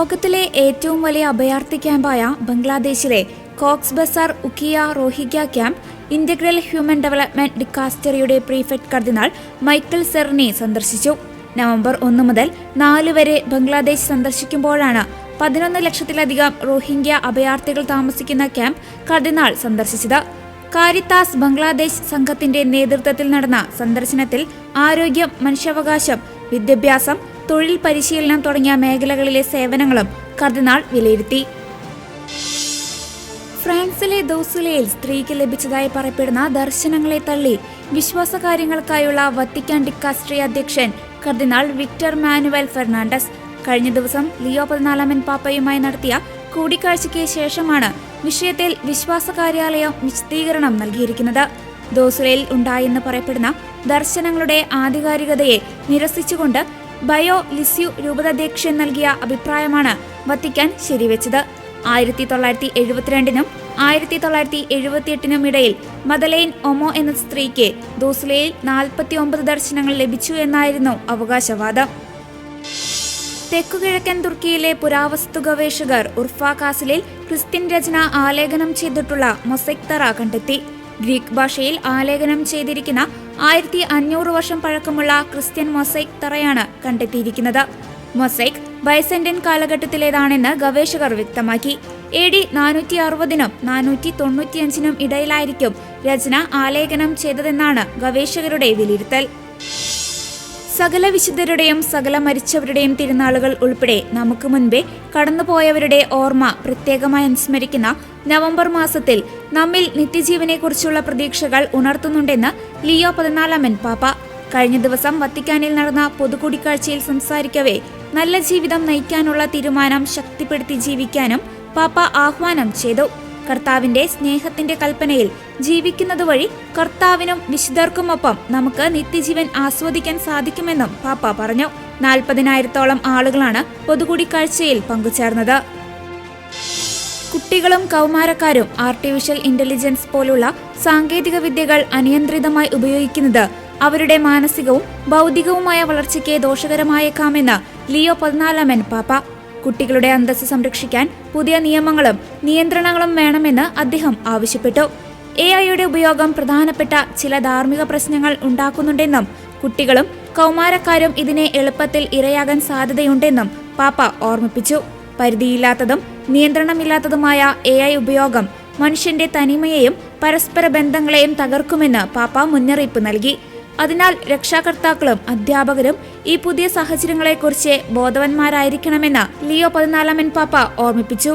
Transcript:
ലോകത്തിലെ ഏറ്റവും വലിയ അഭയാർത്ഥി ക്യാമ്പായ ബംഗ്ലാദേശിലെ Cox's Bazar Ukhia Rohingya camp integral human development ഡിക്കാസ്റ്ററിയുടെ പ്രീഫെക്ട് കർദിനാൾ മൈക്കൽ സെർനി സന്ദർശിച്ചു. നവംബർ 1 മുതൽ 4 വരെ ബംഗ്ലാദേശ് സന്ദർശിക്കുമ്പോഴാണ് 11 ലക്ഷത്തിലധികം റോഹിംഗ്യ അഭയാർത്ഥികൾ താമസിക്കുന്ന ക്യാമ്പ് കർദിനാൾ സന്ദർശിച്ചത്. കാരിത്താസ് ബംഗ്ലാദേശ് സംഘത്തിന്റെ നേതൃത്വത്തിൽ നടന്ന സന്ദർശനത്തിൽ ആരോഗ്യം, മനുഷ്യാവകാശം, വിദ്യാഭ്യാസം, തൊഴിൽ പരിശീലനം തുടങ്ങിയ മേഖലകളിലെ സേവനങ്ങളും കർദിനാൾ വിലയിരുത്തി. ഫ്രാൻസിലെ ദോസുലയിൽ സ്ത്രീക്ക് ലഭിച്ചതായി പറയപ്പെടുന്ന ദർശനങ്ങളെ തള്ളി വിശ്വാസകാര്യങ്ങൾക്കായുള്ള വത്തിക്കാൻ ഡിക്കാസ്ട്രി അധ്യക്ഷൻ കർദിനാൾ വിക്ടർ മാനുവൽ ഫെർണാണ്ടസ് കഴിഞ്ഞ ദിവസം ലിയോ 14 പാപ്പയുമായി നടത്തിയ കൂടിക്കാഴ്ചയ്ക്ക് ശേഷമാണ് വിഷയത്തിൽ വിശ്വാസ കാര്യാലയം വിശദീകരണം നൽകിയിരിക്കുന്നത്. ദോസുലയിൽ ഉണ്ടായെന്ന് പറയപ്പെടുന്ന ദർശനങ്ങളുടെ ആധികാരികതയെ നിരസിച്ചുകൊണ്ട് ബയോ ലിസ്യു രൂപതാധ്യക്ഷൻ നൽകിയ അഭിപ്രായമാണ് വത്തിക്കാൻ ശരിവെച്ചത്. 1972 1978 ഇടയിൽ മദലൈൻ ഒമോ എന്ന സ്ത്രീക്ക് ദോസുലയിൽ 49 ദർശനങ്ങൾ ലഭിച്ചു എന്നായിരുന്നു അവകാശവാദം. തെക്കുകിഴക്കൻ തുർക്കിയിലെ പുരാവസ്തു ഗവേഷകർ ഉർഫ കാസിലിൽ ക്രിസ്ത്യൻ രചന ആലേഖനം ചെയ്തിട്ടുള്ള മൊസൈക് തറ കണ്ടെത്തി. ഗ്രീക്ക് ഭാഷയിൽ ആലേഖനം ചെയ്തിരിക്കുന്ന 1500 വർഷം പഴക്കമുള്ള ക്രിസ്ത്യൻ മൊസൈക് തറയാണ് കണ്ടെത്തിയിരിക്കുന്നത്. മൊസൈക് ബൈസന്റൈൻ കാലഘട്ടത്തിലേതാണെന്ന് ഗവേഷകർ വ്യക്തമാക്കി. AD 460 495 ഇടയിലായിരിക്കും രചന ആലേഖനം ചെയ്തതെന്നാണ് ഗവേഷകരുടെ വിലയിരുത്തൽ. സകല വിശുദ്ധരുടെയും സകല മരിച്ചവരുടെയും തിരുനാളുകൾ ഉൾപ്പെടെ നമുക്ക് മുൻപേ കടന്നുപോയവരുടെ ഓർമ്മ പ്രത്യേകമായി അനുസ്മരിക്കുന്ന നവംബർ മാസത്തിൽ നമ്മിൽ നിത്യജീവനെക്കുറിച്ചുള്ള പ്രതീക്ഷകൾ ഉണർത്തുന്നുണ്ടെന്ന് ലിയോ 14 പാപ്പ കഴിഞ്ഞ ദിവസം വത്തിക്കാനിൽ നടന്ന പൊതുകൂടിക്കാഴ്ചയിൽ സംസാരിക്കവേ നല്ല ജീവിതം നയിക്കാനുള്ള തീരുമാനം ശക്തിപ്പെടുത്തി ജീവിക്കാനും പാപ്പ ആഹ്വാനം ചെയ്തു. കർത്താവിന്റെ സ്നേഹത്തിന്റെ കൽപ്പനയിൽ ജീവിക്കുന്നതുവഴി കർത്താവിനും വിശുദ്ധർക്കുമൊപ്പം നമുക്ക് നിത്യജീവൻ ആസ്വദിക്കാൻ സാധിക്കുമെന്നും പാപ്പ പറഞ്ഞു. 40,000-ഓളം ആളുകളാണ് പൊതുകൂടിക്കാഴ്ചയിൽ പങ്കുചേർന്നത്. കുട്ടികളും കൗമാരക്കാരും ആർട്ടിഫിഷ്യൽ ഇന്റലിജൻസ് പോലുള്ള സാങ്കേതിക വിദ്യകൾ അനിയന്ത്രിതമായി ഉപയോഗിക്കുന്നത് അവരുടെ മാനസികവും ഭൗതികവുമായ വളർച്ചയ്ക്ക് ദോഷകരമായേക്കാമെന്ന് ലിയോ 14 പാപ്പ. കുട്ടികളുടെ അന്തസ്സ് സംരക്ഷിക്കാൻ പുതിയ നിയമങ്ങളും നിയന്ത്രണങ്ങളും വേണമെന്ന് അദ്ദേഹം ആവശ്യപ്പെട്ടു. AI-യുടെ ഉപയോഗം പ്രധാനപ്പെട്ട ചില ധാർമ്മിക പ്രശ്നങ്ങൾ ഉണ്ടാക്കുന്നുണ്ടെന്നും കുട്ടികളും കൗമാരക്കാരും ഇതിനെ എളുപ്പത്തിൽ ഇരയാകാൻ സാധ്യതയുണ്ടെന്നും പാപ്പ ഓർമ്മിപ്പിച്ചു. പരിധിയില്ലാത്തതും നിയന്ത്രണമില്ലാത്തതുമായ AI ഉപയോഗം മനുഷ്യന്റെ തനിമയെയും പരസ്പര ബന്ധങ്ങളെയും തകർക്കുമെന്ന് പാപ്പ മുന്നറിയിപ്പ് നൽകി. അതിനാൽ രക്ഷാകർത്താക്കളും അധ്യാപകരും ഈ പുതിയ സാഹചര്യങ്ങളെക്കുറിച്ച് ബോധവാന്മാരായിരിക്കണമെന്ന് ലിയോ 14 പാപ്പ ഓർമ്മിപ്പിച്ചു.